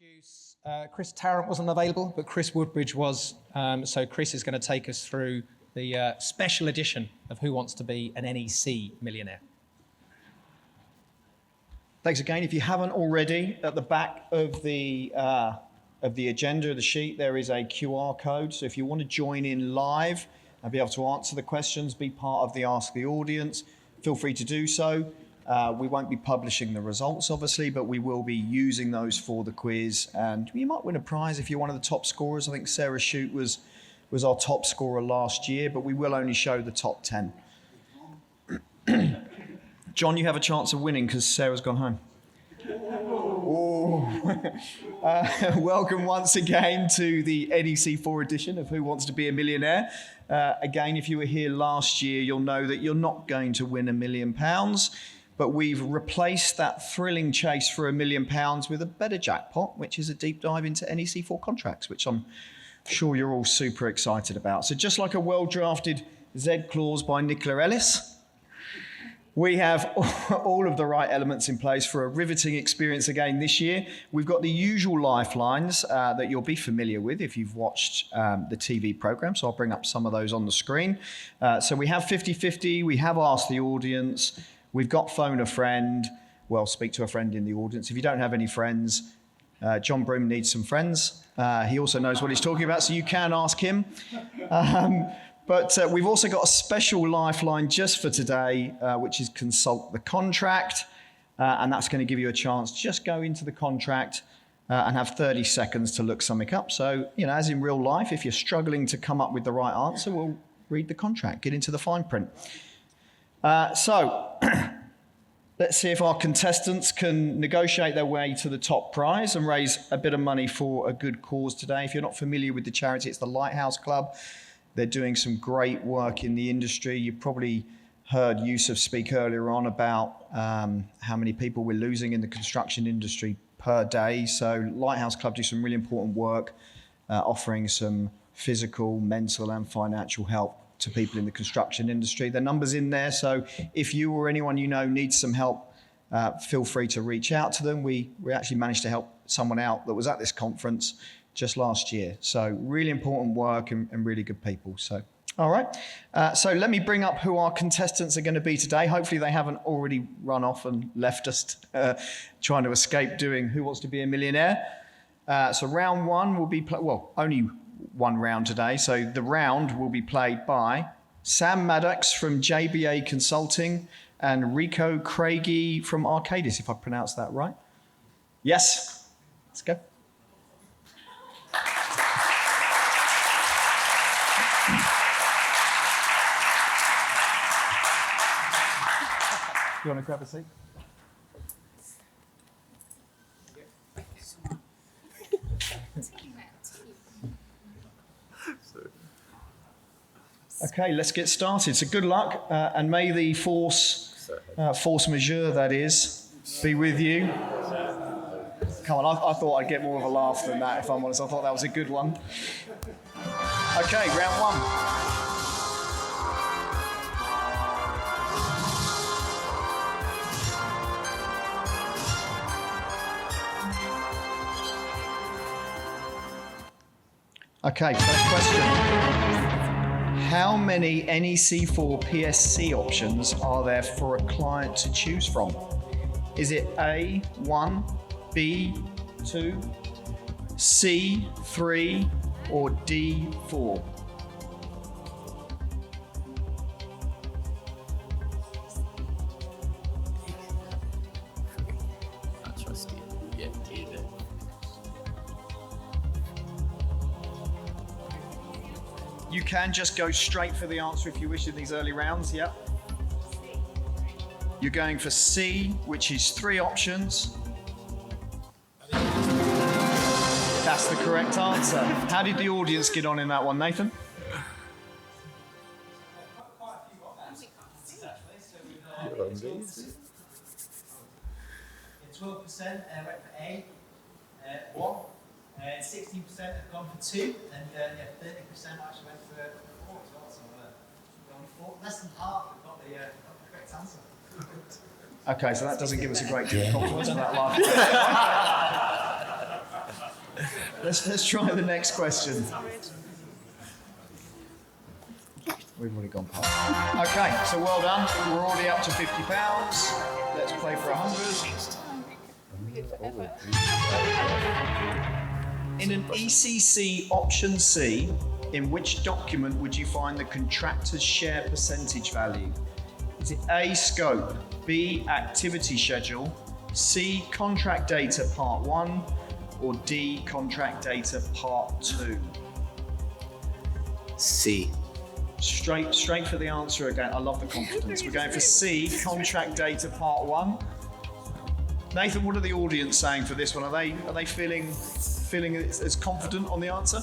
introduce Chris Tarrant wasn't available, but Chris Woodbridge was. So Chris is going to take us through the special edition of Who Wants to Be an NEC Millionaire. Thanks again. If you haven't already, at the back of the agenda of the sheet, there is a QR code. So if you want to join in live and be able to answer the questions, be part of the Ask the Audience, feel free to do so. We won't be publishing the results, obviously, but we will be using those for the quiz. And you might win a prize if you're one of the top scorers. I think Sarah Shute was our top scorer last year, but we will only show the top 10. John, you have a chance of winning because Sarah's gone home. Welcome once again to the NEC 4 edition of Who Wants to Be a Millionaire. Again, if you were here last year, you'll know that you're not going to win £1 million. But we've replaced that thrilling chase for £1 million with a better jackpot, which is a deep dive into NEC 4 contracts, which I'm sure you're all super excited about. So just like a well-drafted Z clause by Nicola Ellis, we have all of the right elements in place for a riveting experience again this year. We've got the usual lifelines that you'll be familiar with if you've watched the TV programme, so I'll bring up some of those on the screen. So we have 50-50, we have Ask the Audience, we've got Phone a Friend, well, speak to a friend in the audience. If you don't have any friends, John Broom needs some friends. He also knows what he's talking about, so you can ask him. But we've also got a special lifeline just for today, which is consult the contract. And that's going to give you a chance to just go into the contract and have 30 seconds to look something up. So, you know, as in real life, if you're struggling to come up with the right answer, we'll read the contract, get into the fine print. So let's see if our contestants can negotiate their way to the top prize and raise a bit of money for a good cause today. If you're not familiar with the charity, it's the Lighthouse Club. They're doing some great work in the industry. You probably heard Yusuf speak earlier on about how many people we're losing in the construction industry per day. So Lighthouse Club do some really important work, offering some physical, mental and financial help to people in the construction industry. The number's in there, so if you or anyone you know needs some help, feel free to reach out to them. We actually managed to help someone out that was at this conference just last year. So really important work and really good people. So, all right. So let me bring up who our contestants are going to be today. Hopefully they haven't already run off and left us trying to escape doing Who Wants to Be a Millionaire. So round one will be, only one round today. So the round will be played by Sam Maddox from JBA Consulting and Rico Craigie from Arcadis, if I pronounced that right. Yes, let's go. You want to grab a seat? Okay, let's get started. So good luck, and may the force majeure, that is, be with you. Come on, I thought I'd get more of a laugh than that, if I'm honest. I thought that was a good one. Okay, round one. Okay, first question. How many NEC 4 PSC options are there for a client to choose from? Is it A, 1, B, 2, C, 3, or D, 4? You can just go straight for the answer if you wish in these early rounds, yep. You're going for C, which is 3 options. That's the correct answer. How did the audience get on in that one, Nathan? 12% went for A, 1. 16% have gone for 2, and 30% actually went for 4 as well. So only 4, less than half have got the correct answer. Okay, so that doesn't give us a great deal of confidence for that last. Let's try the next question. We've already gone past. Okay, so well done. We're already up to £50. Let's play for 100. In an ECC option C, in which document would you find the contractor's share percentage value? Is it A, scope, B, activity schedule, C, contract data part 1, or D, contract data part 2? C. Straight for the answer again. I love the confidence. We're going for C, contract data part 1. Nathan, what are the audience saying for this one? Are they feeling as confident on the answer?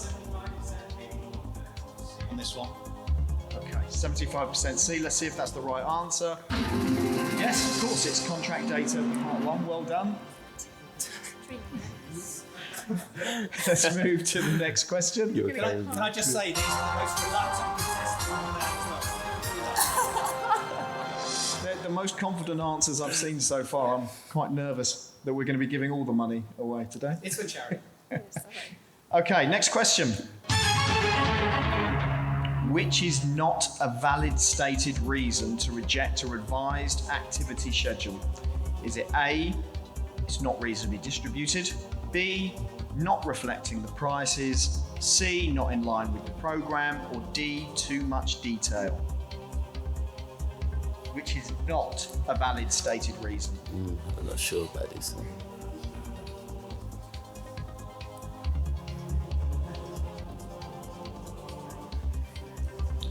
On this one. Okay, 75% C. Let's see if that's the right answer. Yes, of course, it's contract data part 1. Well done. Let's move to the next question. Can I just say these are the most reluctant contestants on there as well. They're the most confident answers I've seen so far. I'm quite nervous that we're going to be giving all the money away today. It's for charity. Okay, next question. Which is not a valid stated reason to reject a revised activity schedule? Is it A, it's not reasonably distributed, B, not reflecting the prices, C, not in line with the programme, or D, too much detail? Which is not a valid stated reason. I'm not sure about this.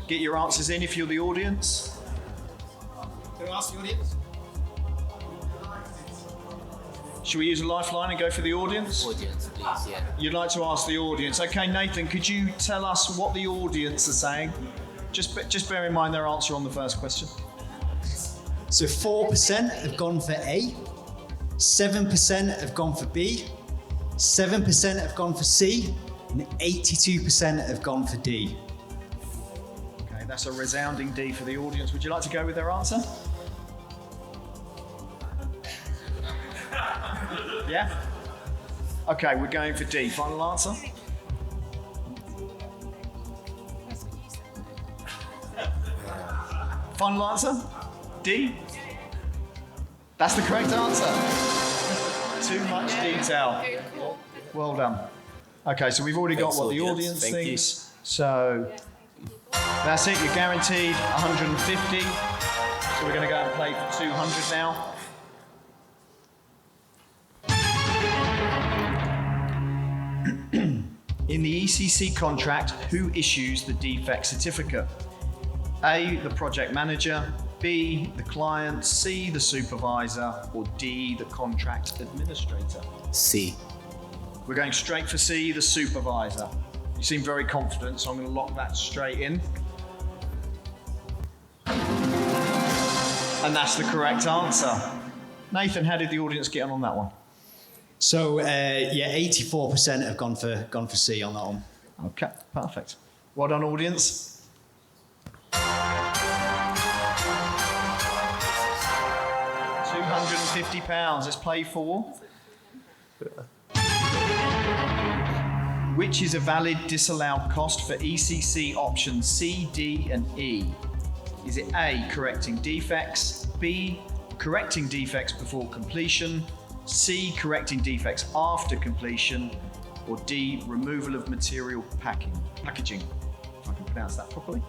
Get your answers in if you're the audience. Can I ask the audience? Should we use a lifeline and go for the audience? Audience, please, yeah. You'd like to ask the audience. Okay, Nathan, could you tell us what the audience are saying? Just bear in mind their answer on the first question. So 4% have gone for A, 7% have gone for B, 7% have gone for C, and 82% have gone for D. Okay, that's a resounding D for the audience. Would you like to go with their answer? Yeah? Okay, we're going for D. Final answer? Final answer? D? That's the correct answer. Too much detail. Well done. Okay, so we've already got Thanks, what the audience. audience Thank you. thinks. So that's it. You're guaranteed 150. So we're going to go and play for 200 now. In the ECC contract, who issues the defect certificate? A, the project manager, B, the client, C, the supervisor, or D, the contract administrator? C. We're going straight for C, the supervisor. You seem very confident, so I'm going to lock that straight in. And that's the correct answer. Nathan, how did the audience get on that one? So 84% have gone for C on that one. Okay, perfect. Well done, audience. £250. Let's play for. Which is a valid disallowed cost for ECC options C, D, and E? Is it A, correcting defects, B, correcting defects before completion, C, correcting defects after completion, or D, removal of material packaging? If I can pronounce that properly.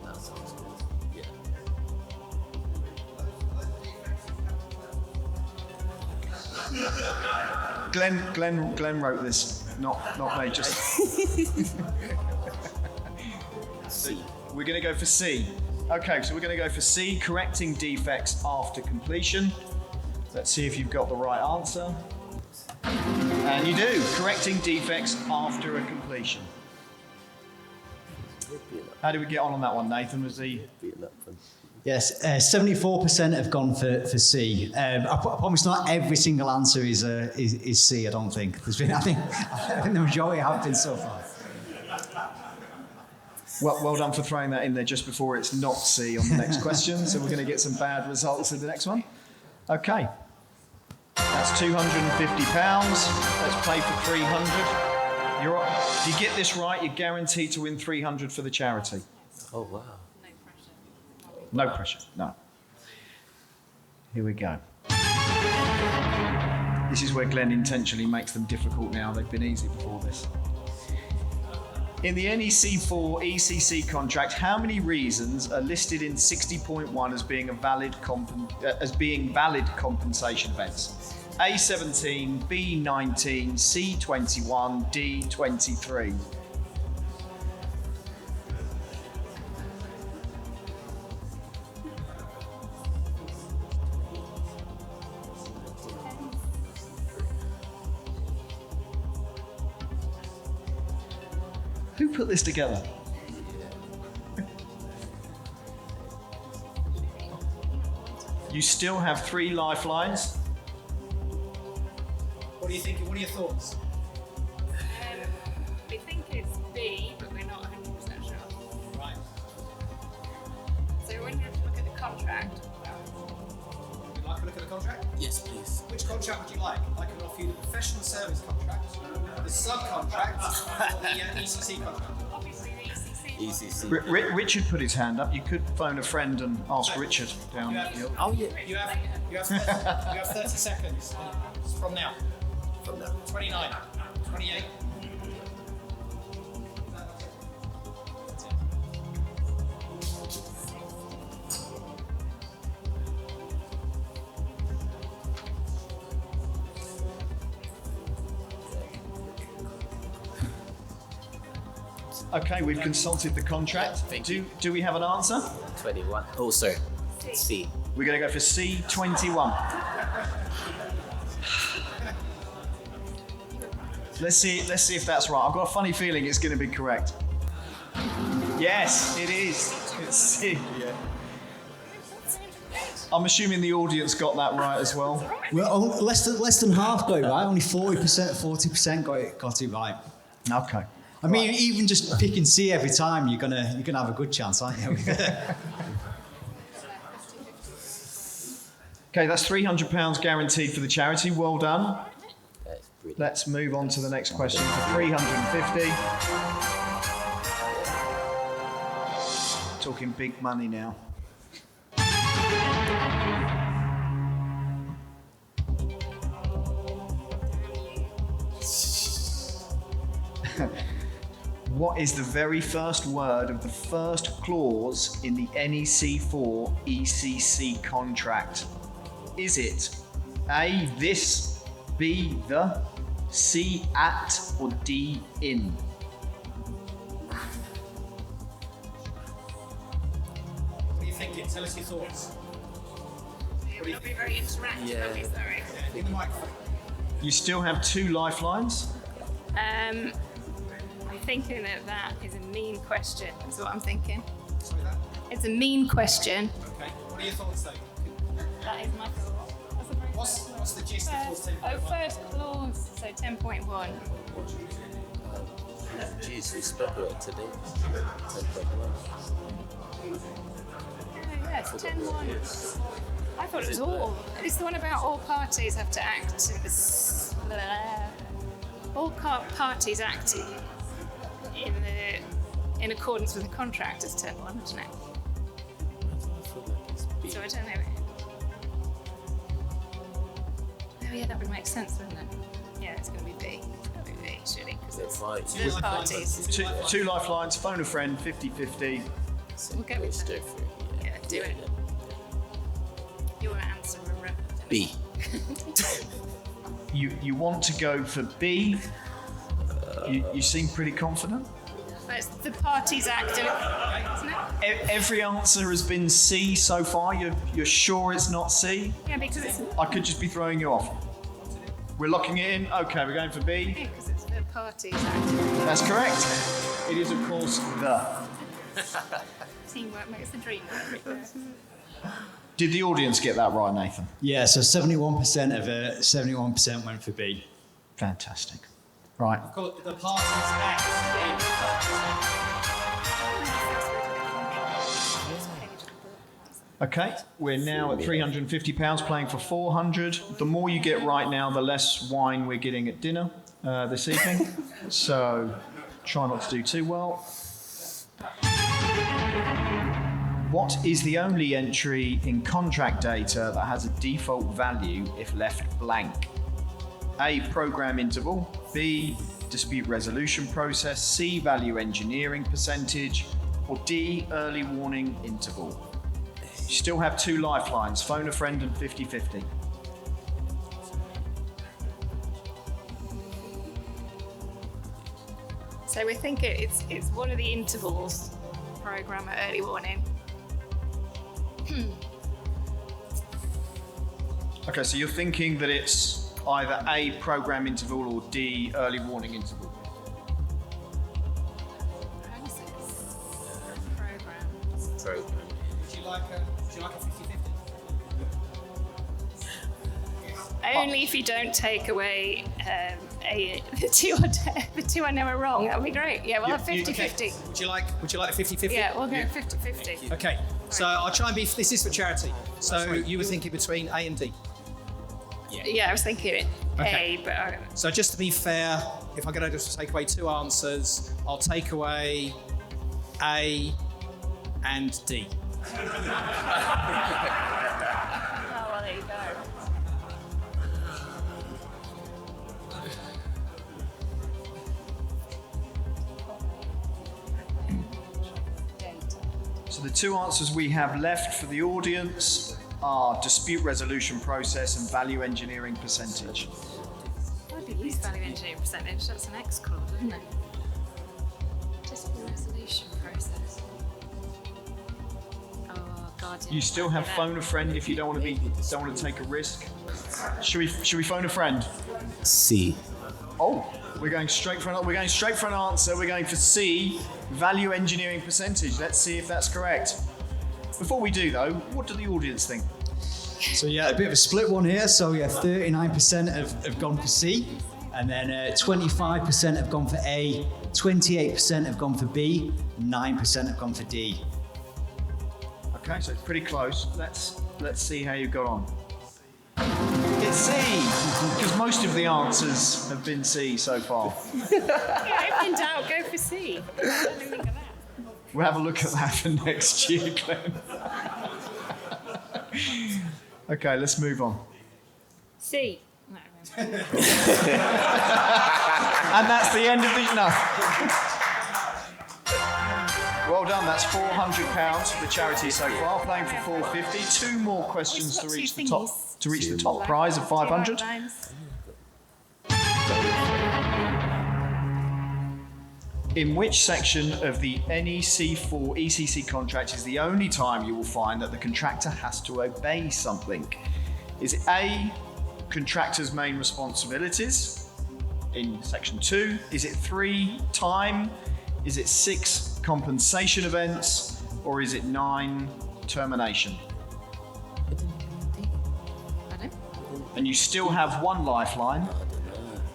That sounds good. Yeah. Glenn wrote this, not me. Just C. we're going to go for C. Okay, so we're going to go for C, correcting defects after completion. Let's see if you've got the right answer. And you do, correcting defects after a completion. How did we get on that one, Nathan? Was the Yes, 74% have gone for C. I promise not every single answer is C. I don't think. I think the majority have been so far. Well done for throwing that in there just before it's not C on the next question. So we're going to get some bad results in the next one. Okay. That's £250. Let's play for 300. If you get this right, you're guaranteed to win 300 for the charity. Oh, wow. No pressure, no. Here we go. This is where Glenn intentionally makes them difficult now. They've been easy before this. In the NEC 4 ECC contract, how many reasons are listed in 60.1 as being valid compensation events? A17, B19, C21, D23. Who put this together? You still have 3 lifelines. What are you thinking? What are your thoughts? We think it's B, but we're not 100% sure. Right. So we wonder if you look at the contract. Would you like to look at the contract? Yes, please. Which contract would you like? I can offer you the professional service contract, the subcontract, or the ECC contract. Obviously the ECC. ECC. Richard put his hand up. You could phone a friend and ask Richard down. Oh, yeah. You have 30 seconds from now. From now. 29, 28. Okay, we've consulted the contract. Thank Do we have an answer? 21. Oh, sorry. C. We're going to go for C21. Let's see if that's right. I've got a funny feeling it's going to be correct. Yes, it is. It's C. Yeah. I'm assuming the audience got that right as well. Well, less than half got it right. Only 40% got it right. Okay. I mean, even just picking C every time, you're gonna have a good chance, aren't you? Okay, that's £300 guaranteed for the charity. Well done. That's brilliant. Let's move on to the next question for 350. Talking big money now. What is the very first word of the first clause in the NEC 4 ECC contract? Is it A, this, B, the, C, at, or D, in? What are you thinking? Tell us your thoughts. It'll be very interactive, Yeah. I'll be sorry. In the microphone. You still have 2 lifelines. I'm thinking that is a mean question, is what I'm thinking. Sorry, that? It's a mean question. Okay. What are your thoughts, though? That is my thought. That's a very What's the gist of clause 10.1? first clause, so 10.1. Jeez, we speculated today. 10.1. Oh, yeah, it's 10.1. I thought it was all. It's the one about all parties have to act in this. All parties act in accordance with the contract is 10.1, isn't it? I feel like it's B. So I don't know. Oh yeah, that would make sense, wouldn't it? Yeah, it's going to be B. It's going to be B, surely, because it's Fine. all parties. Two lifelines, phone a friend, 50-50. So We'll go with let's that. go for it. Yeah, do it. Your answer, remember? B. You want to go for B? You seem pretty confident. That's the parties act, isn't it? Every answer has been C so far. You're sure it's not C? Yeah, because it's I could just be throwing you off. We're locking it in. Okay, we're going for B. because it's the parties act. That's correct. It is, of course, the. Teamwork makes the dream work. Did the audience get that right, Nathan? Yeah, so 71% went for B. Fantastic. Right. The parties act. Okay, we're now at £350 playing for 400. The more you get right now, the less wine we're getting at dinner this evening. So try not to do too well. What is the only entry in contract data that has a default value if left blank? A, program interval. B, dispute resolution process. C, value engineering percentage. Or D, early warning interval. You still have 2 lifelines, phone a friend and 50-50. So we think it's one of the intervals, program at early warning. Okay, so you're thinking that it's either A, program interval, or D, early warning interval. Programs. Program. Would you like a 50-50? Only if you don't take away the two I know are wrong. That would be great. Yeah, we'll have 50-50. Would you like a 50-50? Yeah, we'll go 50-50. Okay, so I'll try and be. This is for charity. So you were thinking between A and D. Yeah, I was thinking Okay. A, but I don't know. So just to be fair, if I'm going to just take away 2 answers, I'll take away A and D. Oh, well, there you go. So the 2 answers we have left for the audience are dispute resolution process and value engineering percentage. I'd be least value engineering percentage. That's an X clause, isn't it? Dispute resolution process. Oh God. You still have phone a friend if you don't want to take a risk. Should we phone a friend? C. Oh, we're going straight for an answer. We're going for C, value engineering percentage. Let's see if that's correct. Before we do though, what do the audience think? So yeah, a bit of a split one here. So yeah, 39% have gone for C, and then 25% have gone for A, 28% have gone for B, 9% have gone for D. Okay, so it's pretty close. Let's see how you got on. It's C, because most of the answers have been C so far. Yeah, if in doubt, go for C. I don't think of that. We'll have a look at that for next year, Glenn. Okay, let's move on. C. No. And that's the end of the... No. Well done, that's £400 for the charity so far, playing for 450. 2 more questions to reach the top prize of 500. In which section of the NEC 4 ECC contract is the only time you will find that the contractor has to obey something? Is it A, contractor's main responsibilities in section 2? Is it 3, time? Is it 6, compensation events? Or is it 9, termination? Pardon? And you still have 1 lifeline.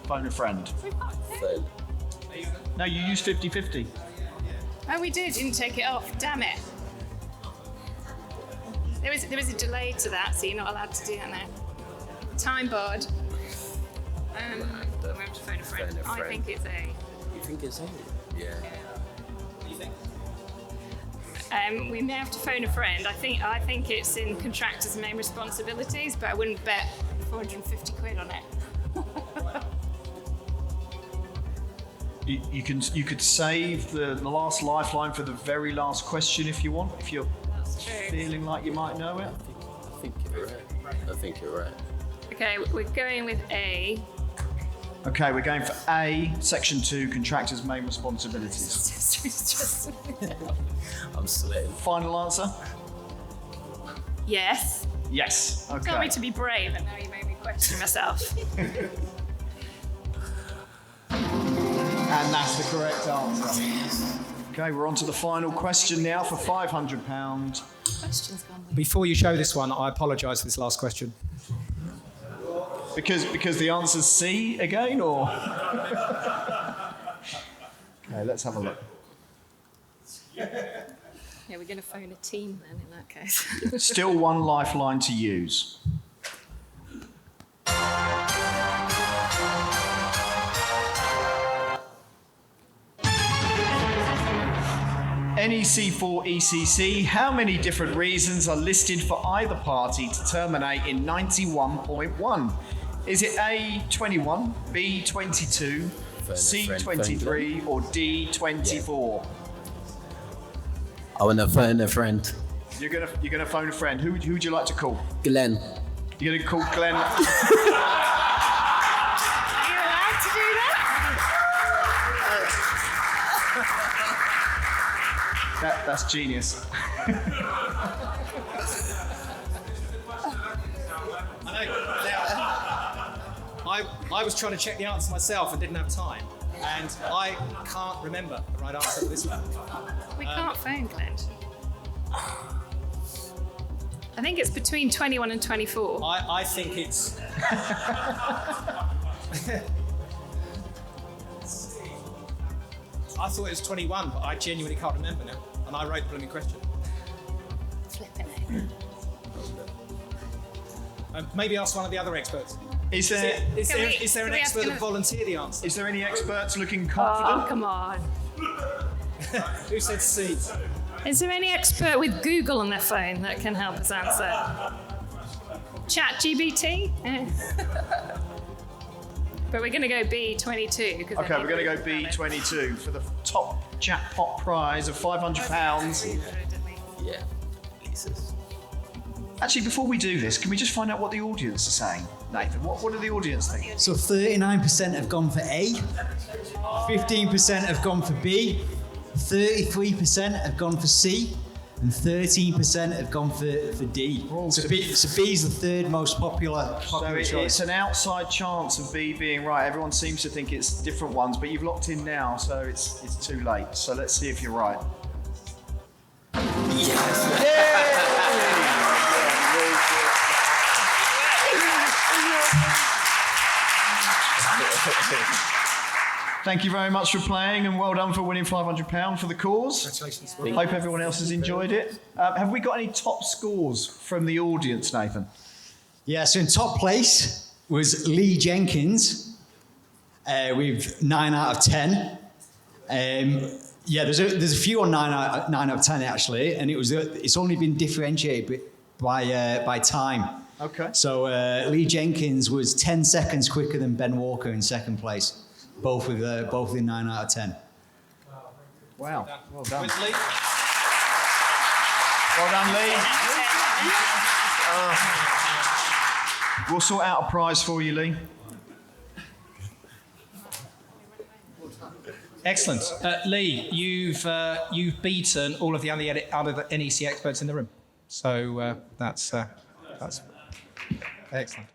Phone a friend. Third. No, you use 50-50. Oh, we didn't take it off. Damn it. There was a delay to that, so you're not allowed to do that now. Time barred. We have to phone a friend. Phone a I friend. think it's A. You think it's A? Yeah. What do you think? We may have to phone a friend. I think it's in contractors' main responsibilities, but I wouldn't bet 450 quid on it. You could save the last lifeline for the very last question if you want, if you're That's true. feeling like you might know it. I think you're right. Okay, we're going with A. Okay, we're going for A, section 2, contractors' main responsibilities. Just- I'm sweating. Final answer? yes. Yes. Told Okay. me to be brave, and now you made me question myself. And that's the correct answer. Okay, we're on to the final question now for £500. Question's gone. Before you show this one, I apologise for this last question. Because the answer's C again, or? Okay, let's have a look. Yeah, we're going to phone a team then in that case. Still one lifeline to use. NEC for ECC, how many different reasons are listed for either party to terminate in 91.1? Is it A, 21, B, 22, C, 23, or D, 24? I want to phone a friend. You're gonna phone a friend. Who would you like to call? Glenn. You're gonna call Glenn. Are you allowed to do that? That's genius. I was trying to check the answer myself and didn't have time. And I can't remember the right answer to this one. We can't phone Glenn. I think it's between 21 and 24. I think it's. I thought it was 21, but I genuinely can't remember now. And I wrote the blooming question. Flipping it. Maybe ask one of the other experts. Is there Is Can there, we- is there can an we ask expert him that a- volunteered the answer? is there any experts looking Oh, confident? come on. Who said C? Is there any expert with Google on their phone that can help us answer? ChatGPT? But we're going to go B22. Okay, we're going to go B22 for the top jackpot prize of £500. Yeah. Lisa's. Actually, before we do this, can we just find out what the audience are saying, Nathan? What do the audience think? So 39% have gone for A, 15% have gone for B, 33% have gone for C, and 13% have gone for D. So B's the third most popular So choice. it's an outside chance of B being right. Everyone seems to think it's different ones, but you've locked in now, so it's too late. So let's see if you're right. Thank you very much for playing, and well done for winning £500 for the cause. Congratulations. Hope everyone else has enjoyed it. Have we got any top scores from the audience, Nathan? Yeah, so in top place was Lee Jenkins with 9 out of 10. Yeah, there's a few on 9 out of 10 actually, and it's only been differentiated by time. Okay. So Lee Jenkins was 10 seconds quicker than Ben Walker in second place, both with 9 out of 10. Wow. Well done. With Lee. Well done, Lee. We'll sort out a prize for you, Lee. Excellent. Lee, you've beaten all of the other NEC experts in the room. So that's excellent.